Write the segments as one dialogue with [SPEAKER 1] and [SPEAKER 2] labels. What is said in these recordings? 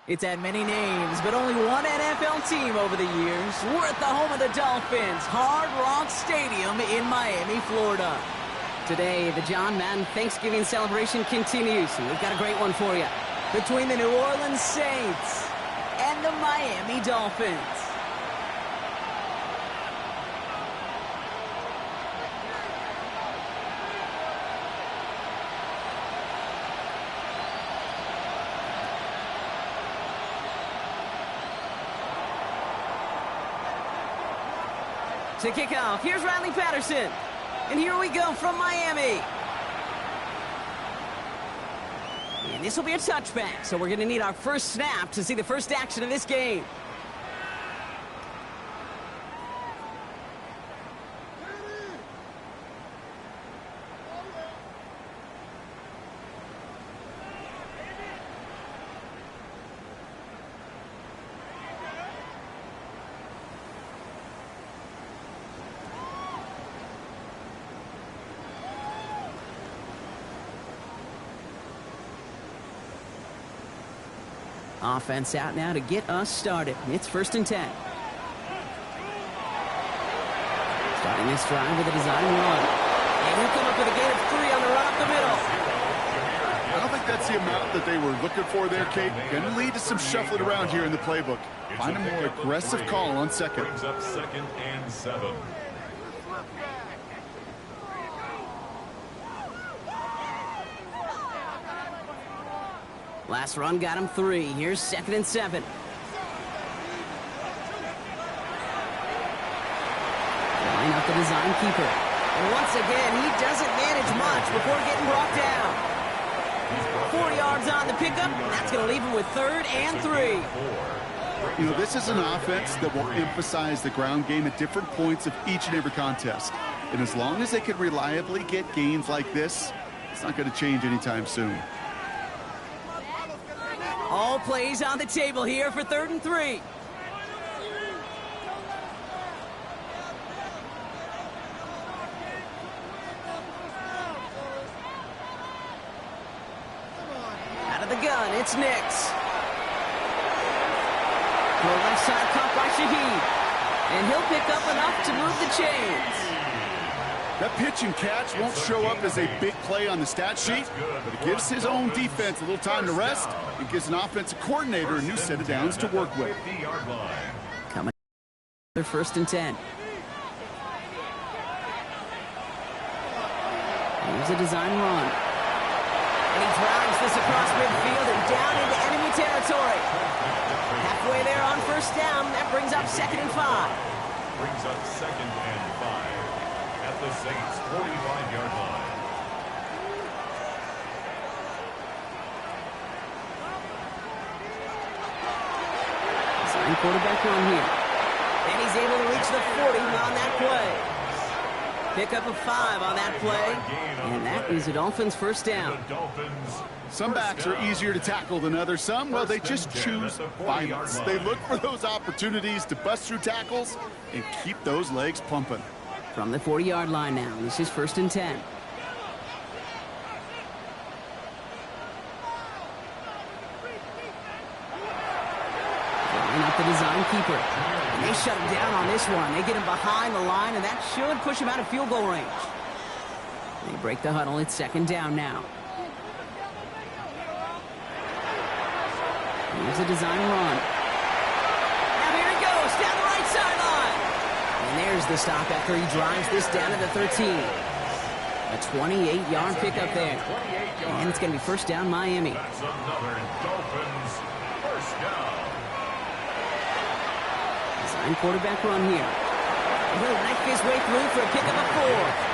[SPEAKER 1] It's had many names, but only one NFL team over the years. We're at the home of the Dolphins, Hard Rock Stadium in Miami, Florida. Today, the John Madden Thanksgiving celebration continues, and we've got a great one for you. Between the New Orleans Saints and the Miami Dolphins. To kick off, here's Riley Patterson. And here we go from Miami. And this will be a touchback, so we're going to need our first snap to see the first action of this game. Offense out now to get us started. It's 1st and 10. Starting this drive with a design run. And he'll come up with a gain of 3 on the run up the middle.
[SPEAKER 2] I don't think that's the amount that they were looking for there, Kate. Going to lead to some shuffling around here in the playbook. Find a more aggressive call on second.
[SPEAKER 3] Brings up 2nd and 7.
[SPEAKER 1] Last run got him 3. Here's 2nd and 7. Line up the design keeper. And once again, he doesn't manage much before getting brought down. 4 yards on the pickup. That's going to leave him with 3rd and 3.
[SPEAKER 2] You know, this is an offense that will emphasize the ground game at different points of each and every contest. And as long as they can reliably get gains like this, it's not going to change anytime soon.
[SPEAKER 1] All plays on the table here for 3rd and 3. Out of the gun, it's Nix. To the left side, caught by Shaheed. And he'll pick up enough to move the chains.
[SPEAKER 2] That pitch and catch won't show up as a big play on the stat sheet, but it gives his own defense a little time to rest. It gives an offensive coordinator a new set of downs to work with.
[SPEAKER 1] Coming their 1st and 10. Here's a design run. And he drives this across midfield and down into enemy territory. Halfway there on 1st down. That brings up 2nd and 5.
[SPEAKER 3] Brings up 2nd and 5. At the Saints' 45-yard line.
[SPEAKER 1] Design quarterback run here. And he's able to reach the 40 on that play. Pick up a 5 on that play. And that is a Dolphins' 1st down.
[SPEAKER 2] Some backs are easier to tackle than others. Some, well, they just choose violence. They look for those opportunities to bust through tackles and keep those legs pumping.
[SPEAKER 1] From the 40-yard line now. This is 1st and 10. Line up the design keeper. And they shut him down on this one. They get him behind the line, and that should push him out of field goal range. They break the huddle. It's 2nd down now. Here's a design run. Now here he goes, down the right sideline. And there's the stop after he drives this down to the 13. A 28-yard pickup there. And it's going to be 1st down Miami.
[SPEAKER 3] That's another Dolphins 1st down.
[SPEAKER 1] Design quarterback run here. And he'll knife his way through for a pickup of 4.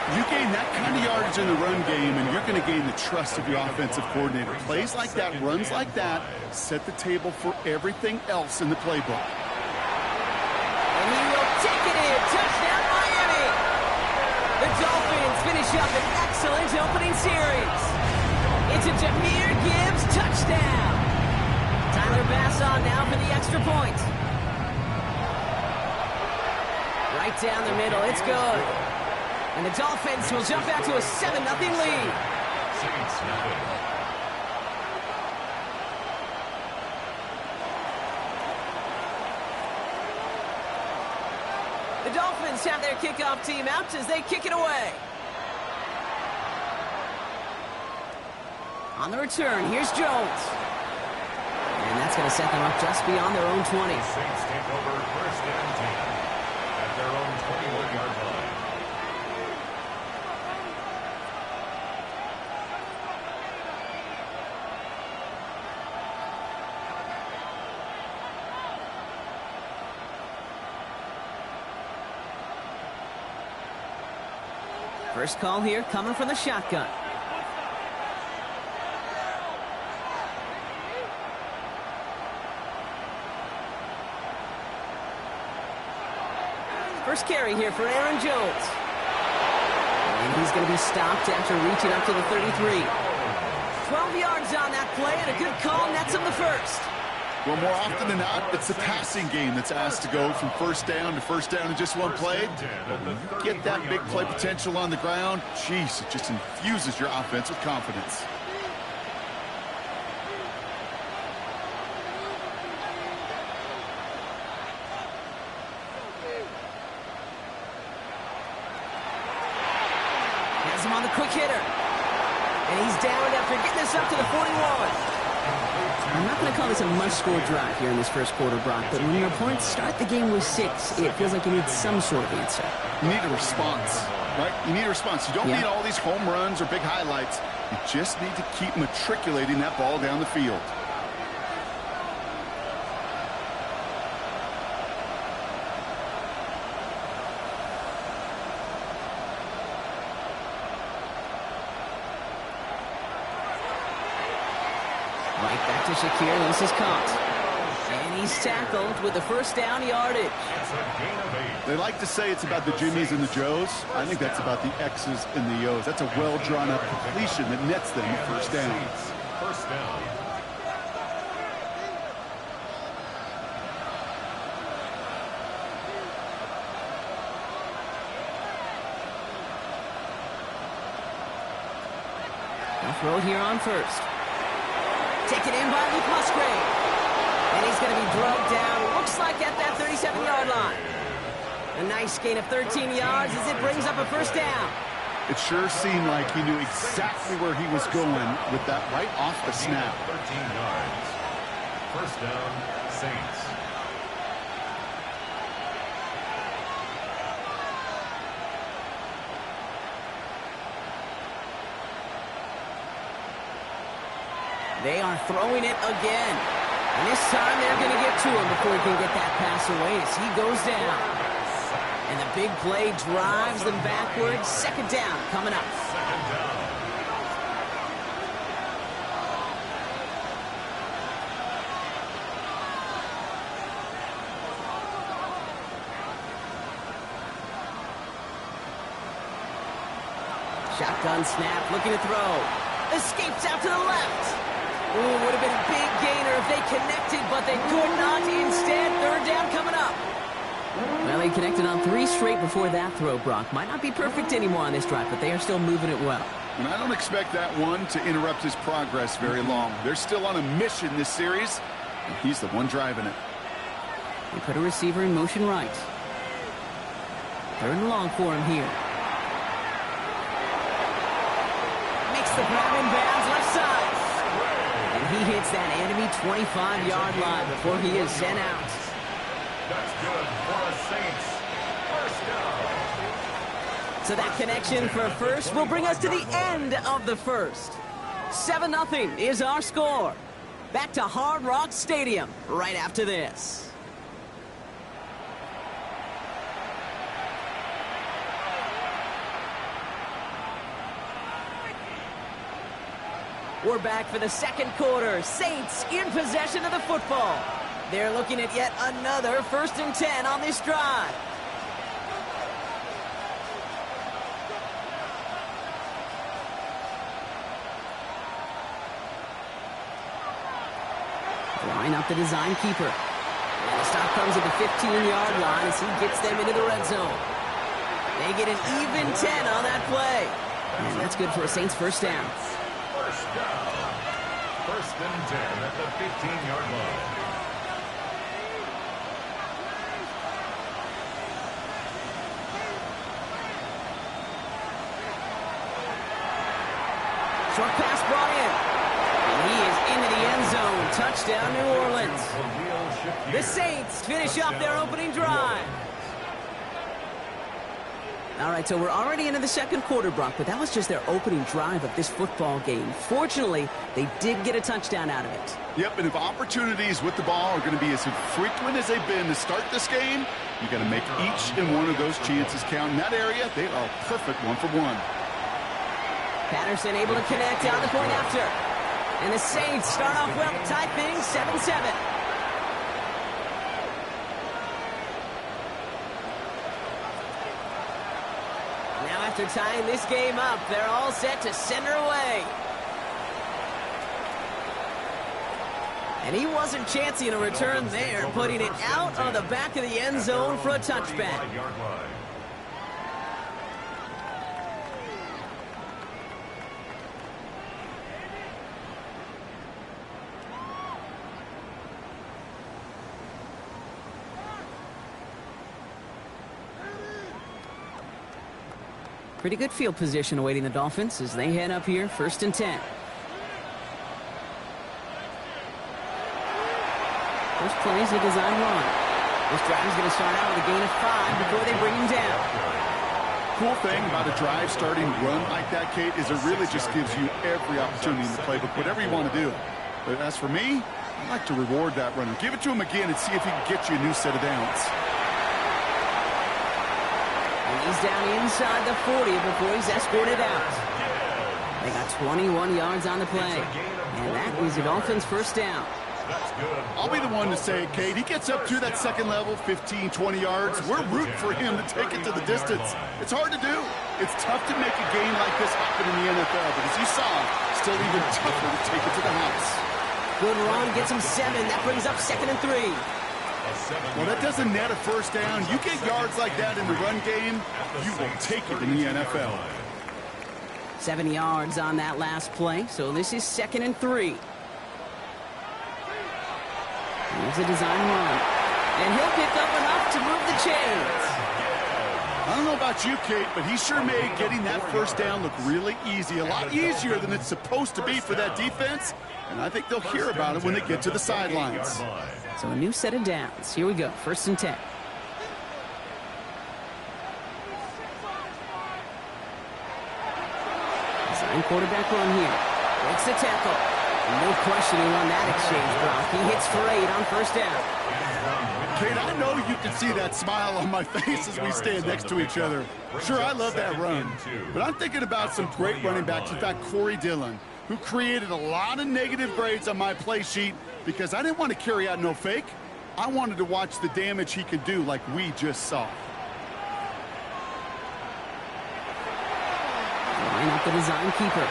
[SPEAKER 2] You gain that kind of yardage in the run game, and you're going to gain the trust of your offensive coordinator. Plays like that, runs like that, set the table for everything else in the playbook.
[SPEAKER 1] And he will take it in. Touchdown, Miami. The Dolphins finish up an excellent opening series. It's a Jahmyr Gibbs touchdown. Tyler Bass on now for the extra point. Right down the middle. It's good. And the Dolphins will jump out to a 7-0 lead.
[SPEAKER 3] Saints nothing.
[SPEAKER 1] The Dolphins have their kickoff team out as they kick it away. On the return, here's Jones. And that's going to set them up just beyond their own 20.
[SPEAKER 3] The Saints take over first and 10 at their own 21-yard line.
[SPEAKER 1] First call here coming from the shotgun. First carry here for Aaron Jones. And he's going to be stopped after reaching up to the 33. 12 yards on that play, and a good call nets him the first.
[SPEAKER 2] Well, more often than not, it's the passing game that's asked to go from first down in just one play. But when you get that big play potential on the ground, geez, it just infuses your offense with confidence.
[SPEAKER 1] Has him on the quick hitter. And he's down after getting this up to the 41. I'm not going to call this a must-score drive here in this first quarter, Brock, but when your opponents start the game with 6, it feels like you need some sort of answer.
[SPEAKER 2] You need a response, right? You need a response. You don't need all these home runs or big highlights. You just need to keep matriculating that ball down the field.
[SPEAKER 1] Right back to Shakir. This is caught. And he's tackled with the first down yardage.
[SPEAKER 3] It's a gain of 8.
[SPEAKER 2] They like to say it's about the Jimmies and the Joes. I think that's about the X's and the O's. That's a well-drawn-up completion that nets them a first down.
[SPEAKER 3] First down.
[SPEAKER 1] Now throw here on first. Taken in by Luke Musgrave. And he's going to be drugged down, looks like at that 37-yard line. A nice gain of 13 yards as it brings up a first down.
[SPEAKER 2] It sure seemed like he knew exactly where he was going with that right off the snap.
[SPEAKER 3] 13 yards. First down, Saints.
[SPEAKER 1] They are throwing it again. And this time they're going to get to him before he can get that pass away as he goes down. And the big play drives them backwards. Second down coming up.
[SPEAKER 3] Second down.
[SPEAKER 1] Shotgun snap, looking to throw. Escapes out to the left. Ooh, would have been a big gainer if they connected, but they could not. Instead, third down coming up. Well, they connected on 3 straight before that throw, Brock. Might not be perfect anymore on this drive, but they are still moving it well.
[SPEAKER 2] And I don't expect that one to interrupt his progress very long. They're still on a mission this series, and he's the one driving it.
[SPEAKER 1] They put a receiver in motion right. Third and long for him here. Makes the grab in bounds left side. And he hits that enemy 25-yard line before he is sent out.
[SPEAKER 3] That's good for the Saints. First down.
[SPEAKER 1] So that connection for a first will bring us to the end of the first. 7-0 is our score. Back to Hard Rock Stadium right after this. We're back for the second quarter. Saints in possession of the football. They're looking at yet another 1st and 10 on this drive. Line up the design keeper. And the stop comes at the 15-yard line as he gets them into the red zone. They get an even 10 on that play. And that's good for a Saints first down.
[SPEAKER 3] First down. 1st and 10 at the 15-yard line.
[SPEAKER 1] Short pass brought in. And he is into the end zone. Touchdown, New Orleans. The Saints finish up their opening drive. All right, so we're already into the second quarter, Brock, but that was just their opening drive of this football game. Fortunately, they did get a touchdown out of it.
[SPEAKER 2] Yep, and if opportunities with the ball are going to be as infrequent as they've been to start this game, you got to make each and one of those chances count. In that area, they are perfect one-for-one.
[SPEAKER 1] Patterson able to connect on the point after. And the Saints start off well to tie things 7-7. Now after tying this game up, they're all set to send her away. And he wasn't chancing a return there, putting it out on the back of the end zone for a touchback. Pretty good field position awaiting the Dolphins as they head up here, 1st and 10. First play is a design run. This drive is going to start out with a gain of 5 before they bring him down.
[SPEAKER 2] Cool thing about a drive starting run like that, Kate, is it really just gives you every opportunity in the playbook, whatever you want to do. But as for me, I like to reward that runner. Give it to him again and see if he can get you a new set of downs.
[SPEAKER 1] He's down inside the 40 before he's escorted out. They got 21 yards on the play. And that is the Dolphins' first down.
[SPEAKER 2] I'll be the one to say, Kate, he gets up to that second level, 15, 20 yards. We're rooting for him to take it to the distance. It's hard to do. It's tough to make a game like this happen in the NFL. But as you saw, still even tougher to take it to the house.
[SPEAKER 1] Good run, gets him 7. That brings up 2nd and 3.
[SPEAKER 2] Well, that doesn't net a first down. You get yards like that in the run game, you will take it in the NFL.
[SPEAKER 1] 7 yards on that last play, so this is 2nd and 3. Here's a design run. And he'll pick up enough to move the chains.
[SPEAKER 2] I don't know about you, Kate, but he sure made getting that first down look really easy. A lot easier than it's supposed to be for that defense. And I think they'll hear about it when they get to the sidelines.
[SPEAKER 1] So a new set of downs. Here we go, 1st and 10. Design quarterback run here. Breaks the tackle. No questioning on that exchange, Brock. He hits for 8 on 1st down.
[SPEAKER 2] Kate, I know you can see that smile on my face as we stand next to each other. Sure, I love that run. But I'm thinking about some great running backs. In fact, Corey Dillon, who created a lot of negative grades on my play sheet because I didn't want to carry out no fake. I wanted to watch the damage he could do like we just saw.
[SPEAKER 1] Line up the design keeper.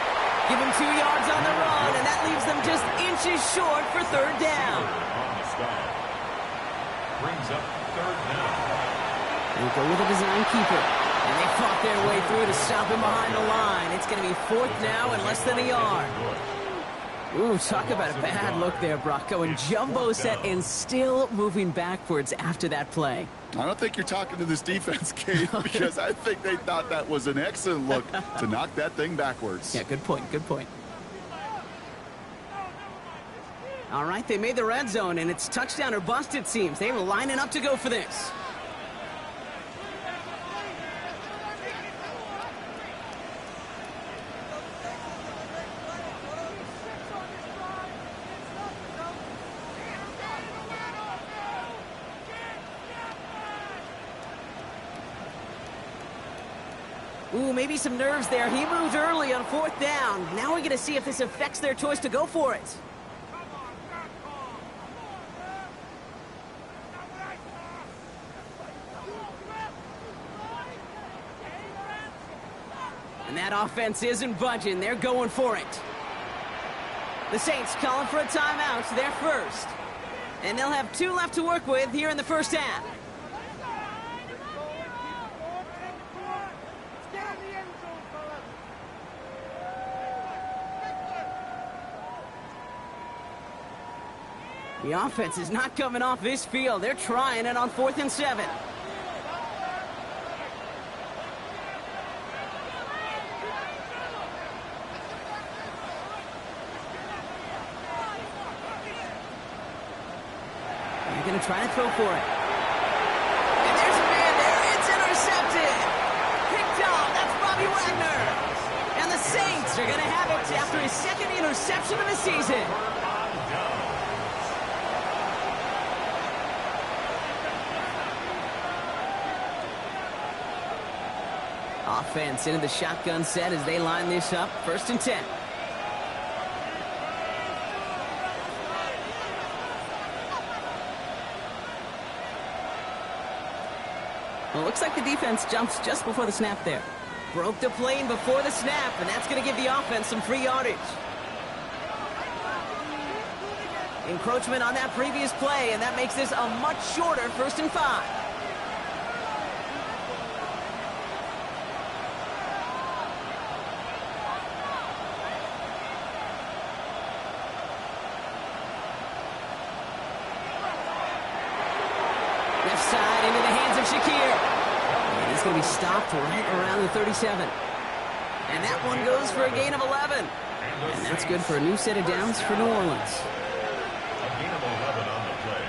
[SPEAKER 1] Give him 2 yards on the run, and that leaves them just inches short for 3rd down.
[SPEAKER 3] Brings up 3rd down.
[SPEAKER 1] They go with a design keeper. And they fought their way through to stop him behind the line. It's going to be 4th now and less than a yard. Ooh, talk about a bad look there, Brock. Going jumbo set and still moving backwards after that play.
[SPEAKER 2] I don't think you're talking to this defense, Kate, because I think they thought that was an excellent look to knock that thing backwards.
[SPEAKER 1] Yeah, good point, good point. All right, they made the red zone, and it's touchdown or bust, it seems. They were lining up to go for this. Ooh, maybe some nerves there. He moved early on 4th down. Now we're going to see if this affects their choice to go for it. And that offense isn't budging. They're going for it. The Saints calling for a timeout. They're first. And they'll have 2 left to work with here in the 1st half. The offense is not coming off this field. They're trying it on 4th and 7. They're going to try to throw for it. And there's a man there. It's intercepted. Picked off. That's Bobby Wagner. And the Saints are going to have it after his second interception of the season. Offense into the shotgun set as they line this up. 1st and 10. Well, it looks like the defense jumps just before the snap there. Broke the plane before the snap, and that's going to give the offense some free yardage. Encroachment on that previous play, and that makes this a much shorter 1st and 5. Left side into the hands of Shakir. And he's going to be stopped right around the 37. And that one goes for a gain of 11. And that's good for a new set of downs for New Orleans.
[SPEAKER 3] A gain of 11 on the play.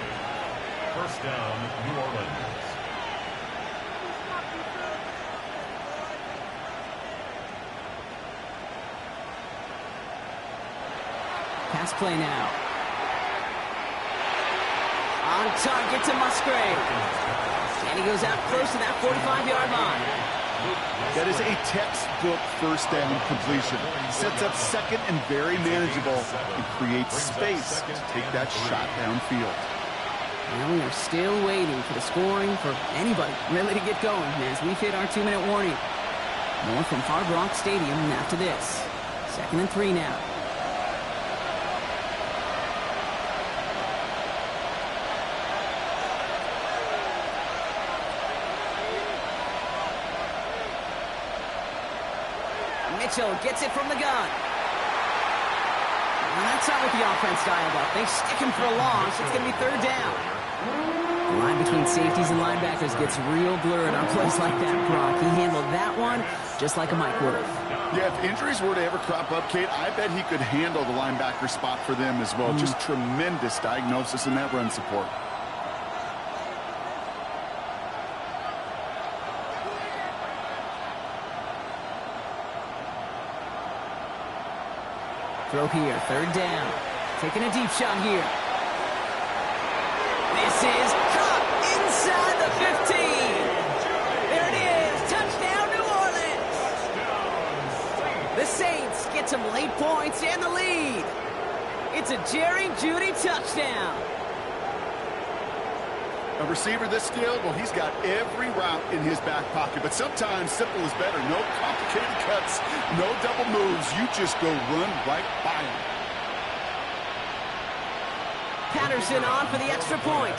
[SPEAKER 3] 1st down, New Orleans.
[SPEAKER 1] Pass play now. On target to Musgrave. And he goes out close to that 45-yard line.
[SPEAKER 2] That is a textbook 1st down completion. Sets up 2nd and very manageable and creates space to take that shot downfield.
[SPEAKER 1] And we are still waiting for the scoring for anybody really to get going as we've hit our 2-minute warning. More from Hard Rock Stadium after this. 2nd and 3 now. Mitchell gets it from the gun. And that's not what the offense dialed up. They stick him for a loss. It's going to be 3rd down. The line between safeties and linebackers gets real blurred on plays like that, Brock. He handled that one just like a Mike would have.
[SPEAKER 2] Yeah, if injuries were to ever crop up, Kate, I bet he could handle the linebacker spot for them as well. Just tremendous diagnosis in that run support.
[SPEAKER 1] Throw here, 3rd down. Taking a deep shot here. This is caught inside the 15. There it is. Touchdown, New Orleans. The Saints get some late points and the lead. It's a Jerry Jeudy touchdown.
[SPEAKER 2] A receiver this skilled, well, he's got every route in his back pocket. But sometimes simple is better. No complicated cuts, no double moves. You just go run right by him.
[SPEAKER 1] Patterson on for the extra point.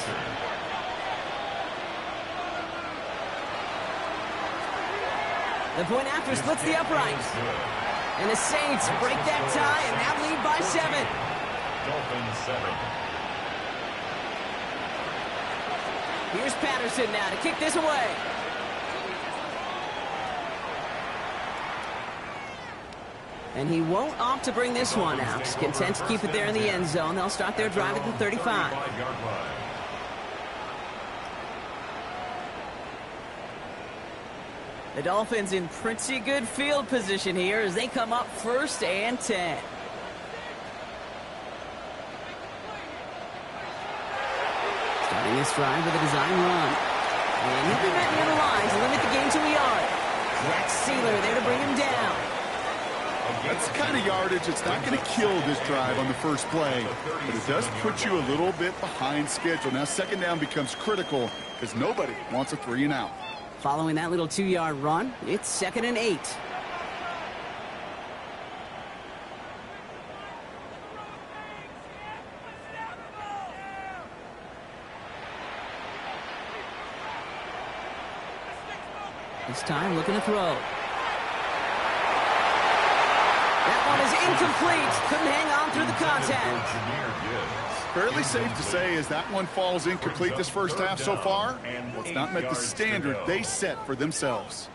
[SPEAKER 1] The point after splits the uprights. And the Saints break that tie and now lead by 7.
[SPEAKER 3] Dolphins 7.
[SPEAKER 1] Here's Patterson now to kick this away. And he won't opt to bring this one out. He's content to keep it there in the end zone. They'll start their drive at the 35. The Dolphins in pretty good field position here as they come up 1st and 10. Starting this drive with a design run. And he'll be met near the lines to limit the game to a yard. Zach Sealer there to bring him down.
[SPEAKER 2] That's the kind of yardage that's not going to kill this drive on the first play, but it does put you a little bit behind schedule. Now 2nd down becomes critical because nobody wants a 3 and out.
[SPEAKER 1] Following that little 2-yard run, it's 2nd and 8. This time looking to throw. That one is incomplete. Couldn't hang on through the contact.
[SPEAKER 2] Fairly safe to say as that one falls incomplete this first half so far, well, it's not met the standard they set for themselves.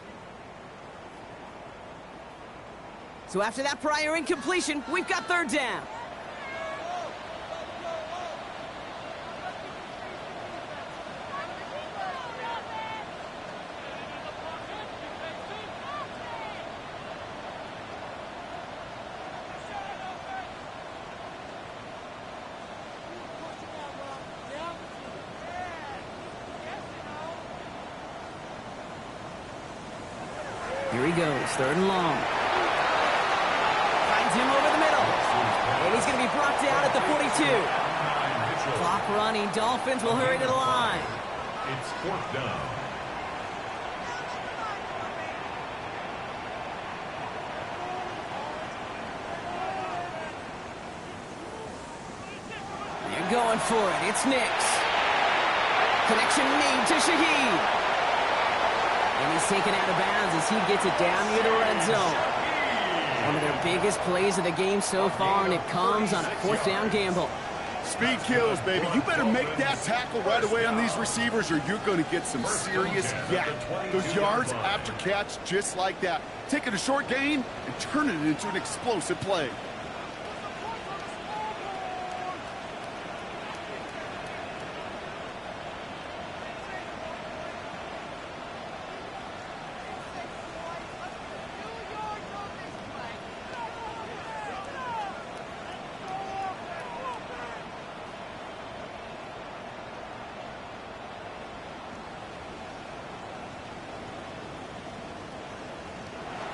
[SPEAKER 1] So after that prior incompletion, we've got 3rd down. goes, 3rd and long. Finds him over the middle. And he's going to be brought down at the 42. Clock running. Dolphins will hurry to the line.
[SPEAKER 3] It's 4th down.
[SPEAKER 1] They're going for it. It's Nix. Connection made to Shaheed. And he's taken out of bounds as he gets it down near the red zone. One of their biggest plays of the game so far, and it comes on a 4th down gamble.
[SPEAKER 2] Speed kills, baby. You better make that tackle right away on these receivers or you're going to get some serious yak. Those yards after catch just like that. Taking a short gain and turning it into an explosive play.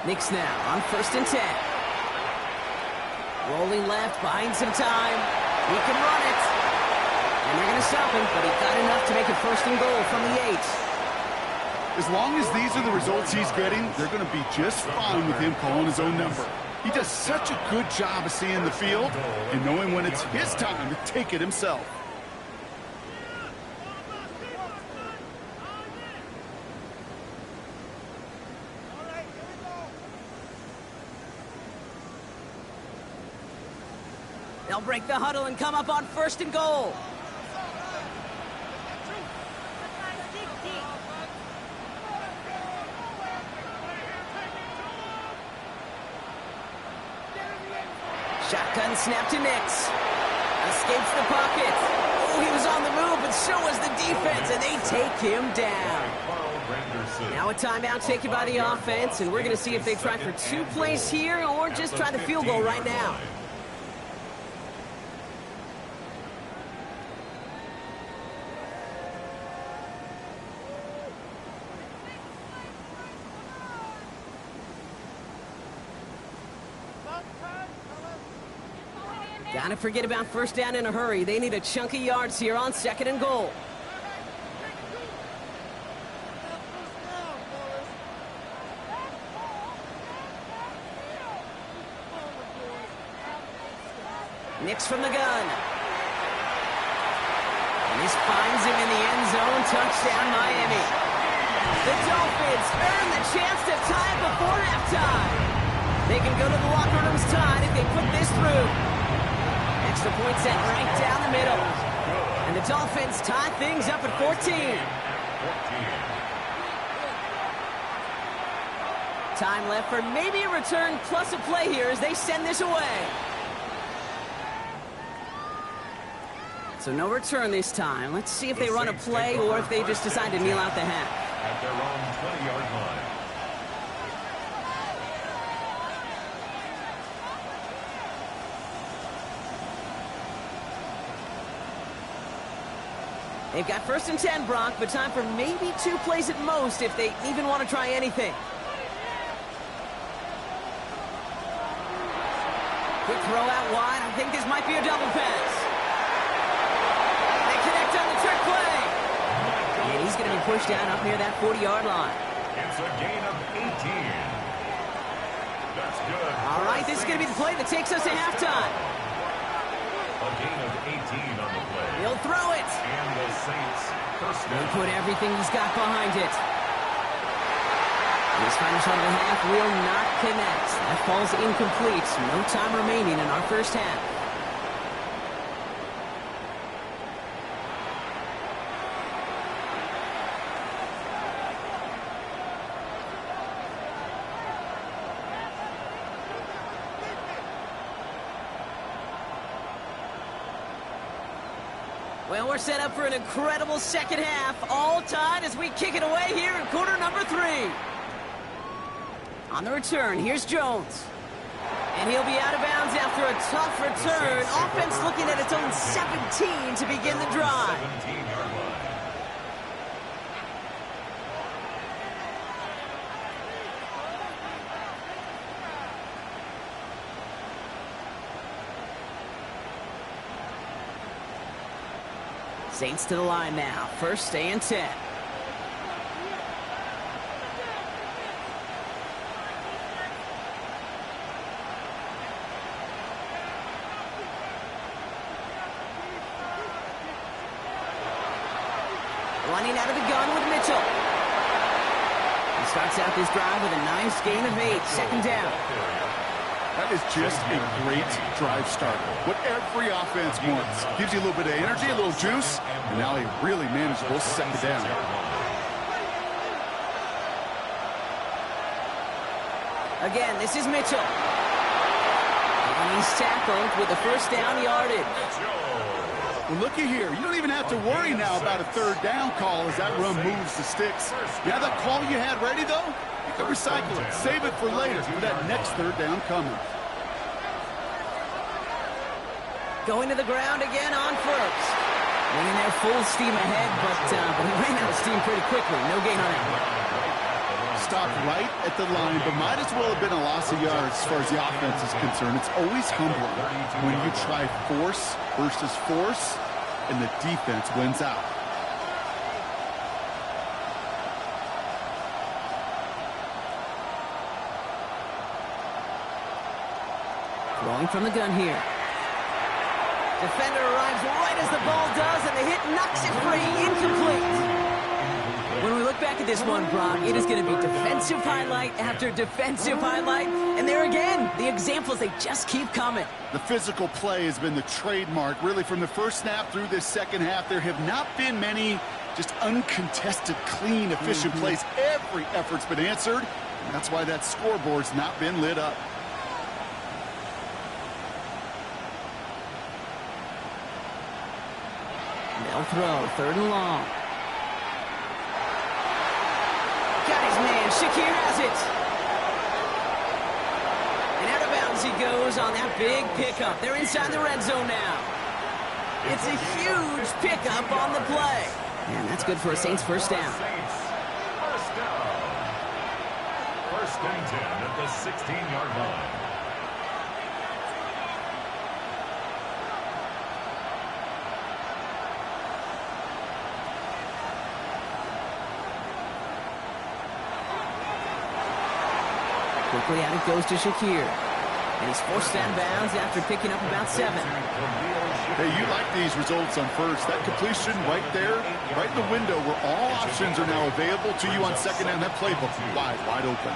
[SPEAKER 1] Nix now on 1st and 10. Rolling left, buying some time. He can run it. And they're going to stop him, but he got enough to make it 1st and goal from the 8.
[SPEAKER 2] As long as these are the results he's getting, they're going to be just fine with him calling his own number. He does such a good job of seeing the field and knowing when it's his time to take it himself.
[SPEAKER 1] They'll break the huddle and come up on 1st and goal. Shotgun snap to Nix. Escapes the pocket. Oh, he was on the move, but so was the defense, and they take him down. Now a timeout taken by the offense, and we're going to see if they try for 2 plays here or just try the field goal right now. Gotta forget about 1st down in a hurry. They need a chunk of yards here on 2nd and goal. Nix from the gun. And this finds him in the end zone. Touchdown, Miami. The Dolphins earn the chance to tie it before halftime. They can go to the locker rooms tied if they put this through. Extra point set right down the middle. And the Dolphins tie things up at 14. Time left for maybe a return plus a play here as they send this away. So no return this time. Let's see if they run a play or if they just decide to kneel out the half.
[SPEAKER 3] At their own 20-yard line.
[SPEAKER 1] They've got 1st and 10, Brock, but time for maybe 2 plays at most if they even want to try anything. Quick throw out wide. I think this might be a double pass. They connect on the trick play. And he's going to be pushed down up near that 40-yard line.
[SPEAKER 3] It's a gain of 18. That's good.
[SPEAKER 1] All right, this is going to be the play that takes us to halftime.
[SPEAKER 3] A gain of 18 on the play.
[SPEAKER 1] He'll throw it.
[SPEAKER 3] And the Saints first down.
[SPEAKER 1] He'll put everything he's got behind it. This final shot of the half will not connect. That falls incomplete. No time remaining in our first half. Well, we're set up for an incredible second half. All tied as we kick it away here in quarter number 3. On the return, here's Jones. And he'll be out of bounds after a tough return. Offense looking at its own 17 to begin the drive.
[SPEAKER 3] 17-yard line.
[SPEAKER 1] Saints to the line now. First and 10. Running out of the gun with Mitchell. He starts out this drive with a nice gain of 8. Second down.
[SPEAKER 2] That is just a great drive start. What every offense wants. Gives you a little bit of energy, a little juice, and now a really manageable second down.
[SPEAKER 1] Again, this is Mitchell. And he's tackled with the first down yardage.
[SPEAKER 2] Well, looky here. You don't even have to worry now about a third down call as that run moves the sticks. You have that call you had ready, though? You can recycle it. Save it for later for that next third down coming.
[SPEAKER 1] Going to the ground again on first. Running there full steam ahead, but he ran out of steam pretty quickly. No gain on that one.
[SPEAKER 2] Stopped right at the line, but might as well have been a loss of yards as far as the offense is concerned. It's always humbling when you try force versus force, and the defense wins out.
[SPEAKER 1] Throwing from the gun here. Defender arrives right as the ball does, and the hit knocks it free. Incomplete. When we look back at this one, Brock, it is going to be defensive highlight after defensive highlight. And there again, the examples, they just keep coming.
[SPEAKER 2] The physical play has been the trademark, really, from the first snap through this second half. There have not been many just uncontested, clean, efficient plays. Every effort's been answered, and that's why that scoreboard's not been lit up.
[SPEAKER 1] They'll throw, third and long. Got his man, Shakir has it. And out of bounds he goes on that big pickup. They're inside the red zone now. It's a huge pickup on the play. And that's good for a Saints first down.
[SPEAKER 3] First and 10 at the 16-yard line.
[SPEAKER 1] Quickly out it goes to Shakir. And he's forced out of bounds after picking up about 7.
[SPEAKER 2] Hey, you like these results on first. That completion right there, right in the window where all options are now available to you on second down. That playbook wide open.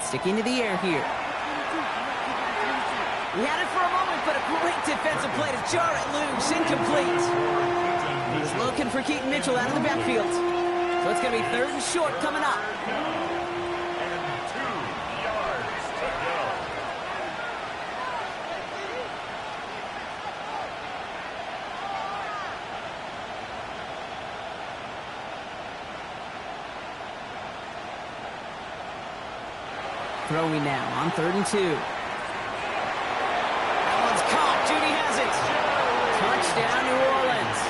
[SPEAKER 1] Sticking to the air here. He had it for a moment, but a great defensive play to jar it loose. Incomplete. He was looking for Keaton Mitchell out of the backfield. So it's going to be third and short coming up.
[SPEAKER 3] And 2 yards to go.
[SPEAKER 1] Throwing now on third and 2. Judy has it. Touchdown, New Orleans.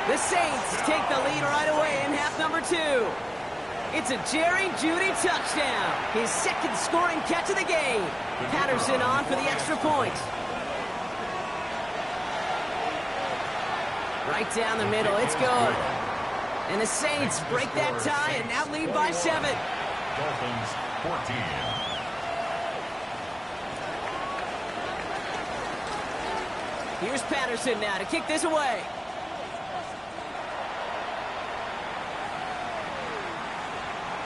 [SPEAKER 1] The Saints take the lead right away in half number 2. It's a Jerry Jeudy touchdown. His second scoring catch of the game. Patterson on for the extra point. Right down the middle. It's good. And the Saints break that tie and now lead by 7.
[SPEAKER 3] Dolphins 14.
[SPEAKER 1] Here's Patterson now to kick this away.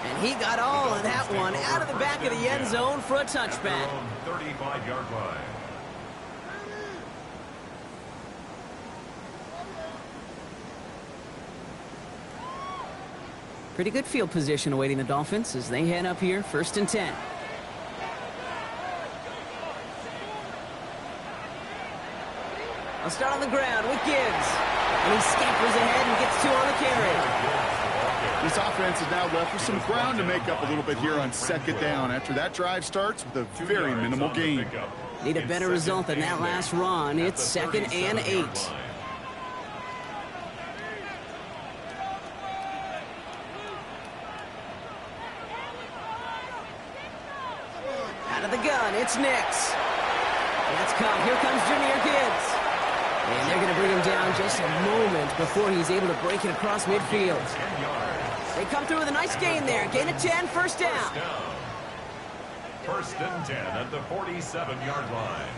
[SPEAKER 1] And he got all of that one out of the back of the end zone for a touchback.
[SPEAKER 3] 35-yard line.
[SPEAKER 1] Pretty good field position awaiting the Dolphins as they head up here, first and 10. I'll start on the ground with Gibbs. And he scampers ahead and gets 2 on the carry.
[SPEAKER 2] This offense is now left with some ground to make up a little bit here on second down after that drive starts with a very minimal gain.
[SPEAKER 1] Need a better result than that last run. It's second and 8. Out of the gun, it's Nix. That's caught. Here comes Junior Gibbs. And they're going to bring him down just a moment before he's able to break it across midfield. They come through with a nice gain there. Gain of 10, first down.
[SPEAKER 3] First and 10 at the 47-yard line.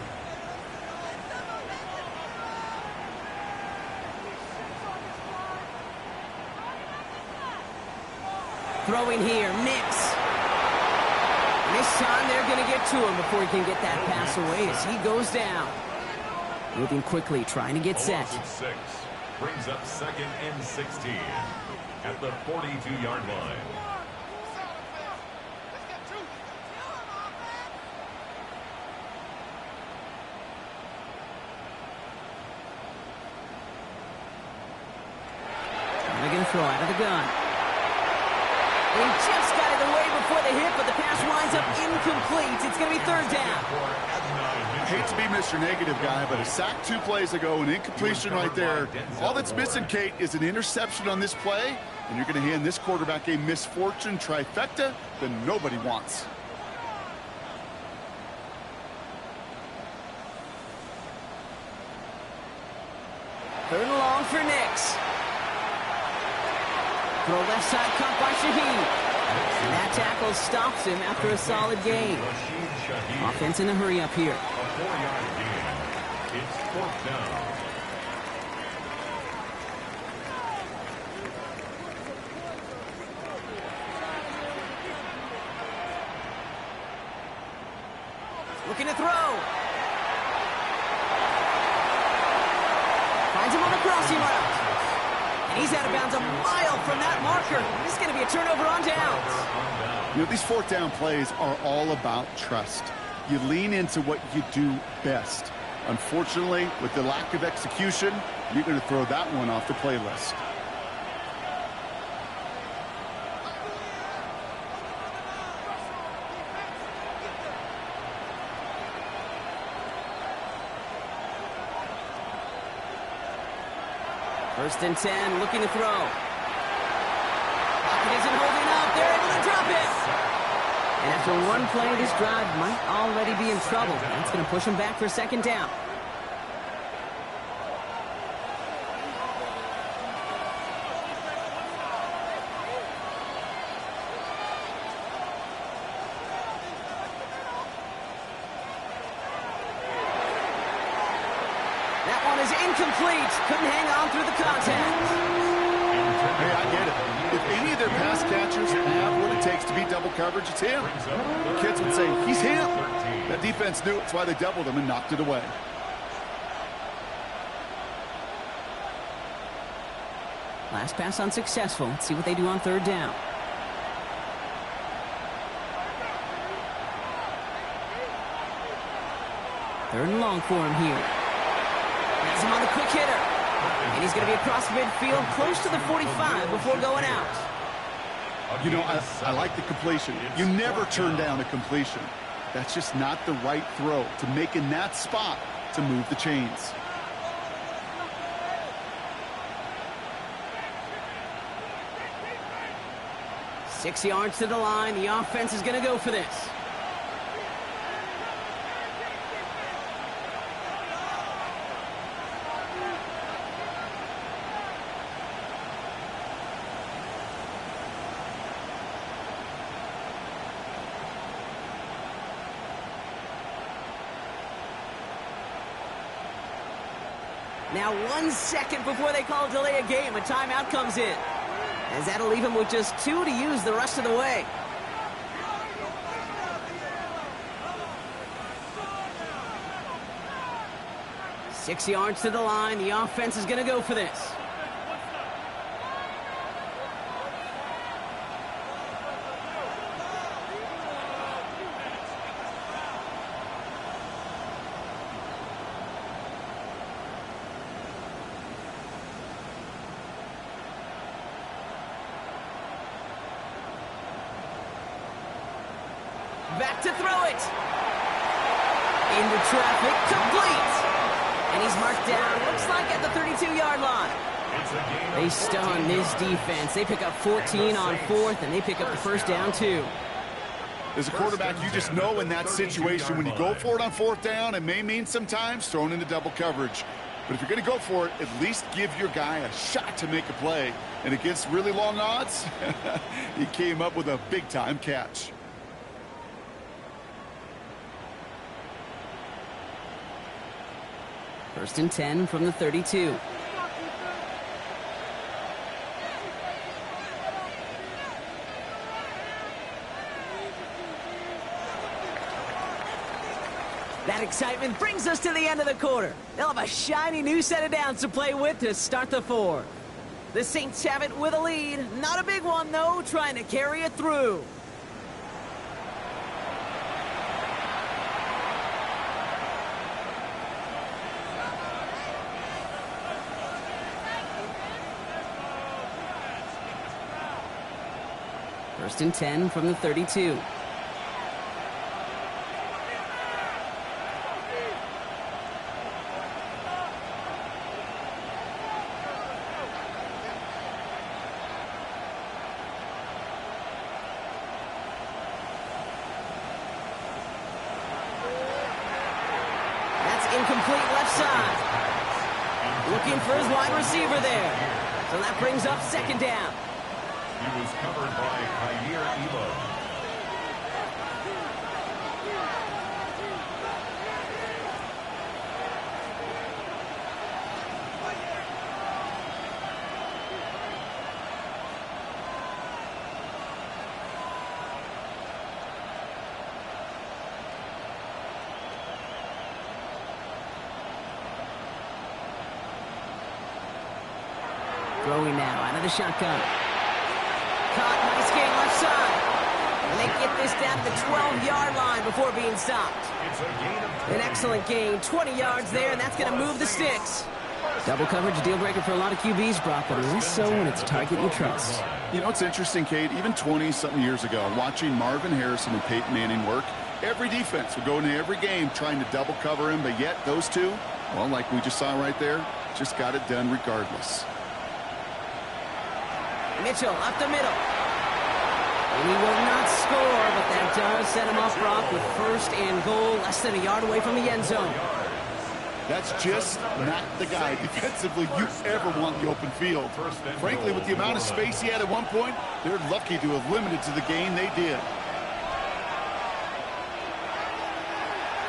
[SPEAKER 1] Throwing here, Nix. This time they're going to get to him before he can get that pass away as he goes down. Moving quickly, trying to get set.
[SPEAKER 3] 6 brings up second and 16 at the 42-yard line.
[SPEAKER 1] They're going to throw out of the gun. He just got it away before the hit, but the pass winds up incomplete. It's going to be third down.
[SPEAKER 2] I hate to be Mr. Negative guy, but a sack 2 plays ago, an incompletion right there. All that's missing, Kate, is an interception on this play, and you're going to hand this quarterback a misfortune trifecta that nobody wants.
[SPEAKER 1] Third and long for Nix. Throw left side cut by Shaheed. And that tackle stops him after a solid gain. Offense in a hurry up here.
[SPEAKER 3] A 4-yard gain. It's fourth down.
[SPEAKER 1] Looking to throw. Finds him on the crossing route. And he's out of bounds a mile from that marker. This is going to be a turnover on downs.
[SPEAKER 2] You know, these fourth down plays are all about trust. You lean into what you do best. Unfortunately, with the lack of execution, you're going to throw that one off the playlist.
[SPEAKER 1] First and 10, looking to throw. Pocket isn't holding up. They're able to drop it. And after one play, this drive might already be in trouble. That's going to push him back for second down. That one is incomplete. Couldn't hang on through the contact.
[SPEAKER 2] Hey, I get it. If any of their pass catchers have what it takes to beat double coverage, it's him. The kids would say, he's him. That defense knew it. That's why they doubled him and knocked it away.
[SPEAKER 1] Last pass unsuccessful. Let's see what they do on third down. Third and long for him here. Has him on the quick hitter. And he's going to be across midfield, close to the 45 before going out.
[SPEAKER 2] You know, I like the completion. You never turn down a completion. That's just not the right throw to make in that spot to move the chains.
[SPEAKER 1] Six yards to the line. The offense is going to go for this. Now 1 second before they call delay a game, a timeout comes in. As that'll leave him with just 2 to use the rest of the way. Six yards to the line. The offense is going to go for this. Back to throw it. Into traffic, complete. And he's marked down, looks like at the 32-yard line. They stun this defense. They pick up 14 on fourth, and they pick up the first down, too.
[SPEAKER 2] As a quarterback, you just know in that situation when you go for it on 4th down, it may mean sometimes thrown into double coverage. But if you're going to go for it, at least give your guy a shot to make a play. And against really long odds, he came up with a big-time catch.
[SPEAKER 1] First and 10 from the 32. That excitement brings us to the end of the quarter. They'll have a shiny new set of downs to play with to start the 4th. The Saints have it with a lead. Not a big one, though, trying to carry it through. First and 10 from the 32. Incomplete left side. Looking for his wide receiver there. So that brings up 2nd down.
[SPEAKER 3] He was covered by Jair Elo.
[SPEAKER 1] Throwing now out of the shotgun. Caught, nice gain left side. And they get this down to the 12-yard line before being stopped. An excellent gain, 20 yards there, and that's going to move the sticks. Double coverage, a deal breaker for a lot of QBs, Brock, but less so when it's a target you trust.
[SPEAKER 2] You know, it's interesting, Kate, even 20-something years ago, watching Marvin Harrison and Peyton Manning work, every defense would go into every game trying to double cover him, but yet those two, well, like we just saw right there, just got it done regardless.
[SPEAKER 1] Mitchell up the middle. And he will not score, but that does set him up, Brock, with 1st and goal, less than a yard away from the end zone.
[SPEAKER 2] That's just not the guy defensively you ever want the open field. Frankly, with the amount of space he had at one point, they're lucky to have limited to the gain they did.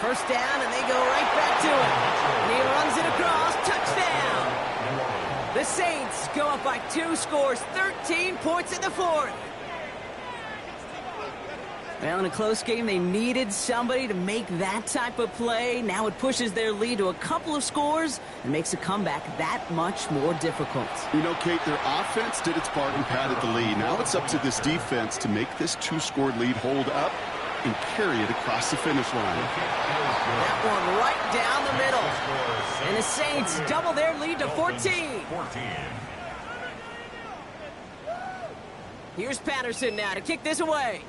[SPEAKER 1] 1st down, and they go right back to it. And he runs it across. Touchdown! The Saints go up by 2 scores, 13 points in the 4th. Well, in a close game, they needed somebody to make that type of play. Now it pushes their lead to a couple of scores and makes a comeback that much more difficult.
[SPEAKER 2] You know, Kate, their offense did its part and padded the lead. Now it's up to this defense to make this 2-score lead hold up and carry it across the finish line.
[SPEAKER 1] That one right down the middle. And the Saints double their lead to 14. Here's Patterson now to kick this away.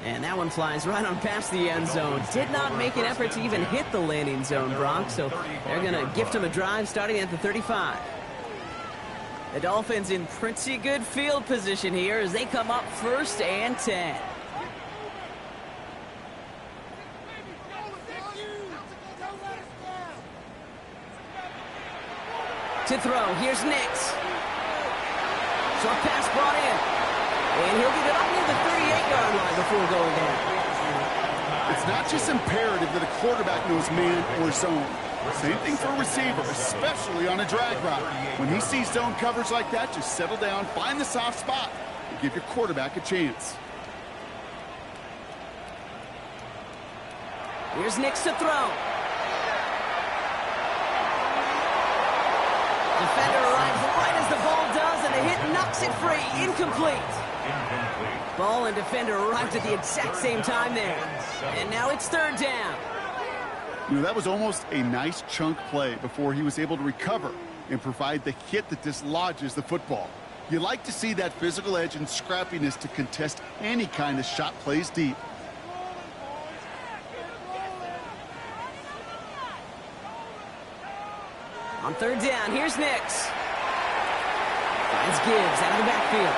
[SPEAKER 1] And that one flies right on past the end zone. Did not make an effort to even hit the landing zone, Brock. So they're going to gift him a drive starting at the 35. The Dolphins in pretty good field position here as they come up 1st and 10. To throw, here's Nix. Short pass brought in. And he'll get it up near the 38-yard line before going down.
[SPEAKER 2] It's not just imperative that a quarterback knows man or zone. Same thing for a receiver, especially on a drag route. When he sees zone coverage like that, just settle down, find the soft spot, and give your quarterback a chance.
[SPEAKER 1] Here's Nix to throw. Defender arrives right as the ball does, and the hit knocks it free. Incomplete. Ball and defender arrived at the exact same time there. And now it's 3rd down.
[SPEAKER 2] You know, that was almost a nice chunk play before he was able to recover and provide the hit that dislodges the football. You like to see that physical edge and scrappiness to contest any kind of shot plays deep.
[SPEAKER 1] On 3rd down, here's Nix. finds Gibbs out of the backfield.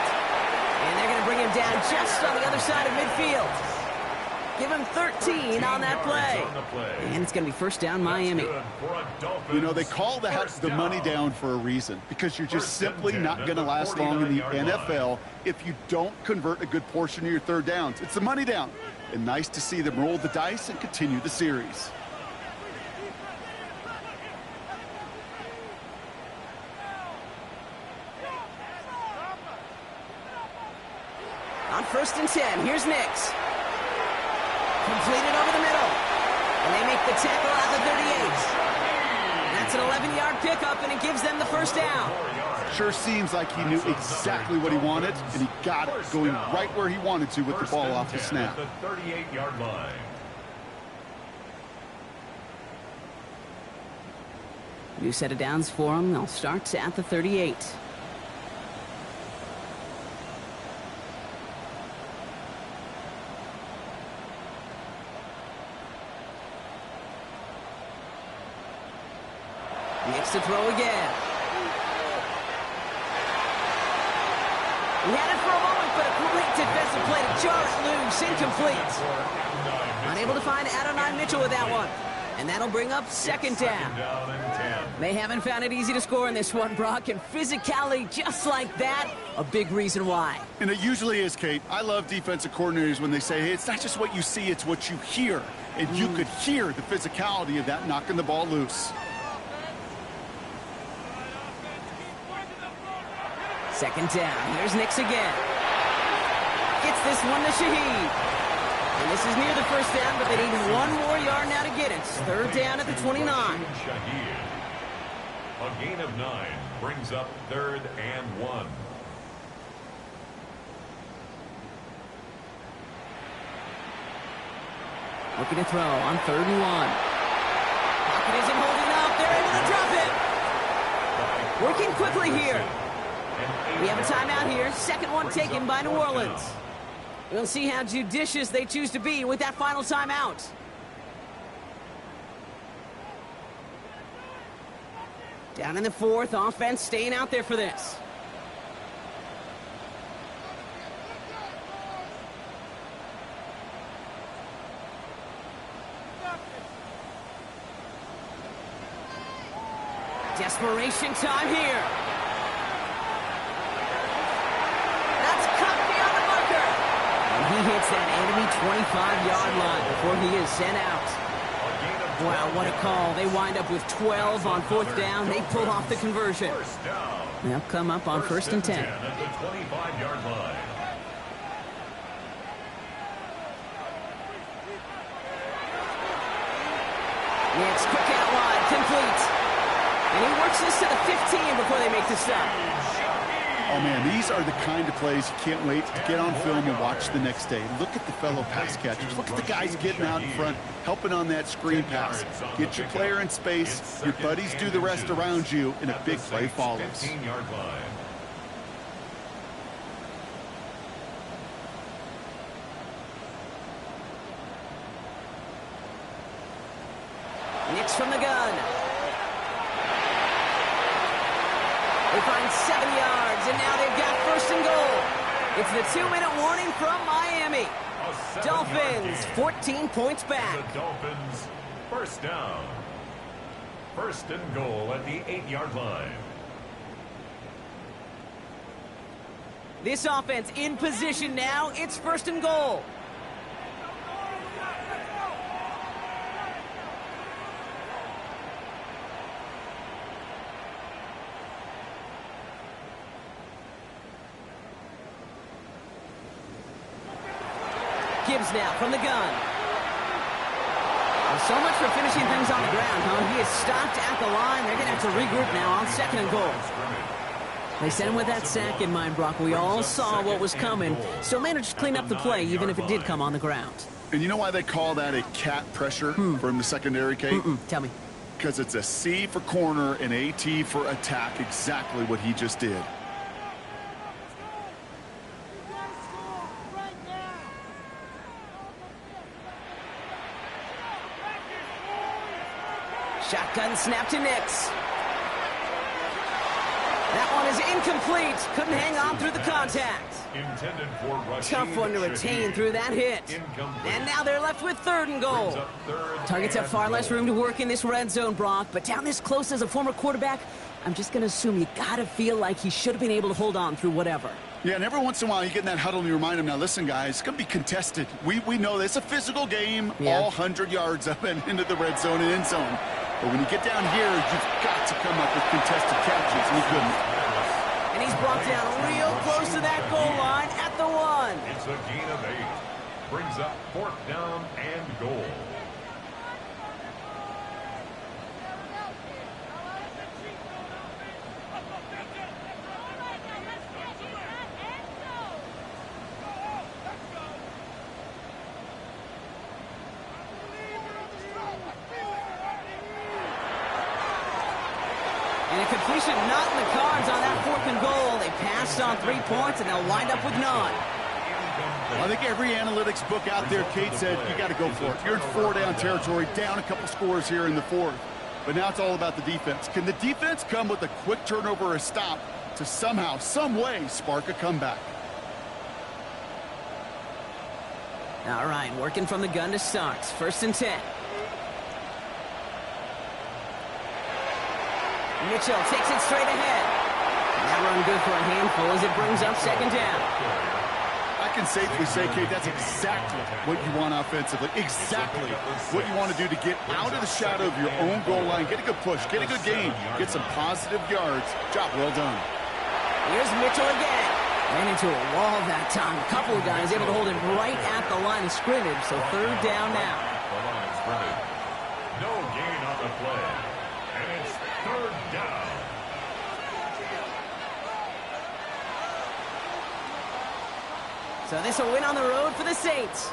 [SPEAKER 1] And they're going to bring him down just on the other side of midfield. Give him 13 on that play. And it's going to be first down Miami.
[SPEAKER 2] You know, they call that the money down for a reason, because you're just simply not going to last long in the NFL if you don't convert a good portion of your third downs. It's the money down. And nice to see them roll the dice and continue the series.
[SPEAKER 1] On 1st and 10, here's Nix. Completed over the middle. And they make the tackle at the 38. That's an 11-yard pickup, and it gives them the first down.
[SPEAKER 2] Sure seems like he knew exactly what he wanted, and he got it going right where he wanted to with the ball off the snap.
[SPEAKER 3] The 38-yard line.
[SPEAKER 1] New set of downs for them. They'll start at the 38. Next to throw again. He had it for a moment, but a great defensive play to jar it loose. Incomplete. Unable to find Adonai Mitchell with that one. And that'll bring up second down. They haven't found it easy to score in this one, Brock, and physicality just like that, a big reason why.
[SPEAKER 2] And it usually is, Kate. I love defensive coordinators when they say, hey, it's not just what you see, it's what you hear. And you could hear the physicality of that knocking the ball loose.
[SPEAKER 1] Second down. Here's Nix again. Gets this one to Shaheed. And this is near the first down, but they need one more yard now to get it. Third down at the 29.
[SPEAKER 3] Shaheed. A gain of 9 brings up 3rd and 1.
[SPEAKER 1] Looking to throw on 3rd and 1. Pocket isn't holding up. They're able to drop it. Working quickly here. We have a timeout here. Second one taken by New Orleans. We'll see how judicious they choose to be with that final timeout. Down in the 4th, offense staying out there for this. Desperation time here. He hits that enemy 25-yard line before he is sent out. Wow, what a call. They wind up with 12 on 4th down. They pull off the conversion. They'll come up on 1st and 10.
[SPEAKER 3] At the 25-yard line.
[SPEAKER 1] Next, quick out wide, complete. And he works this to the 15 before they make the stop.
[SPEAKER 2] Oh, man, these are the kind of plays you can't wait to get on film and watch the next day. Look at the fellow pass catchers. Look at the guys getting out in front, helping on that screen pass. Get your player in space, your buddies do the rest around you, and a big play follows.
[SPEAKER 3] 15-yard line.
[SPEAKER 1] Nix from the gun. They find 7 yards, and now they've got 1st and goal. It's the 2-minute warning from Miami. Dolphins, 14 points back.
[SPEAKER 3] The Dolphins, first down. 1st and goal at the 8-yard line.
[SPEAKER 1] This offense in position now. It's 1st and goal. Gibbs now from the gun. Well, so much for finishing things on the ground, huh? He is stopped at the line. They're going to have to regroup now on 2nd and goal. They sent him with that sack in mind, Brock. We all saw what was coming. Still managed to clean up the play, even if it did come on the ground.
[SPEAKER 2] And you know why they call that a cat pressure from the secondary, Kate?
[SPEAKER 1] Tell me.
[SPEAKER 2] Because it's a C for corner and a T for attack, exactly what he just did. Shotgun snap to Nix.
[SPEAKER 1] That one is incomplete. Couldn't hang on through the contact.
[SPEAKER 3] Intended for rushing.
[SPEAKER 1] Tough one to retain through that hit.
[SPEAKER 3] Incomplete.
[SPEAKER 1] And now they're left with 3rd and goal.
[SPEAKER 3] Brings up 3rd
[SPEAKER 1] Targets have
[SPEAKER 3] and
[SPEAKER 1] far less
[SPEAKER 3] goal.
[SPEAKER 1] room to work in this red zone, Brock, but down this close as a former quarterback, I'm just going to assume you got to feel like he should have been able to hold on through whatever.
[SPEAKER 2] Yeah, and every once in a while you get in that huddle and you remind them, now listen, guys, it's going to be contested. We know this. It's a physical game,
[SPEAKER 1] Yeah.
[SPEAKER 2] all 100 yards up and into the red zone and end zone. But when you get down here, you've got to come up with contested catches, and he couldn't.
[SPEAKER 1] And he's brought down real close to that goal line at the 1.
[SPEAKER 3] It's a gain of 8. Brings up 4th down and goal.
[SPEAKER 1] And a completion not in the cards on that 4th and goal. They passed on 3 points, and they'll wind up with none.
[SPEAKER 2] I think every analytics book out there, Kate said, you got to go for it. You're in 4-down territory, down a couple scores here in the 4th. But now it's all about the defense. Can the defense come with a quick turnover or a stop to somehow, some way, spark a comeback?
[SPEAKER 1] All right, working from the gun to start. 1st and 10. Mitchell takes it straight ahead. And that run good for a handful as it brings up 2nd down.
[SPEAKER 2] I can safely say, Kate, that's exactly what you want offensively. Exactly what you want to do to get out of the shadow of your own goal line. Get a good push. Get a good gain. Get some positive yards. Job well done.
[SPEAKER 1] Here's Mitchell again. Ran into a wall that time. A couple of guys able to hold him right at the line of scrimmage. So 3rd down now.
[SPEAKER 3] The line of scrimmage. No gain on the play. And it's 3rd down.
[SPEAKER 1] So this will win on the road for the Saints.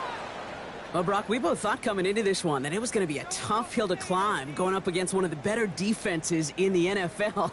[SPEAKER 1] Well, Brock, we both thought coming into this one that it was going to be a tough hill to climb going up against one of the better defenses in the NFL.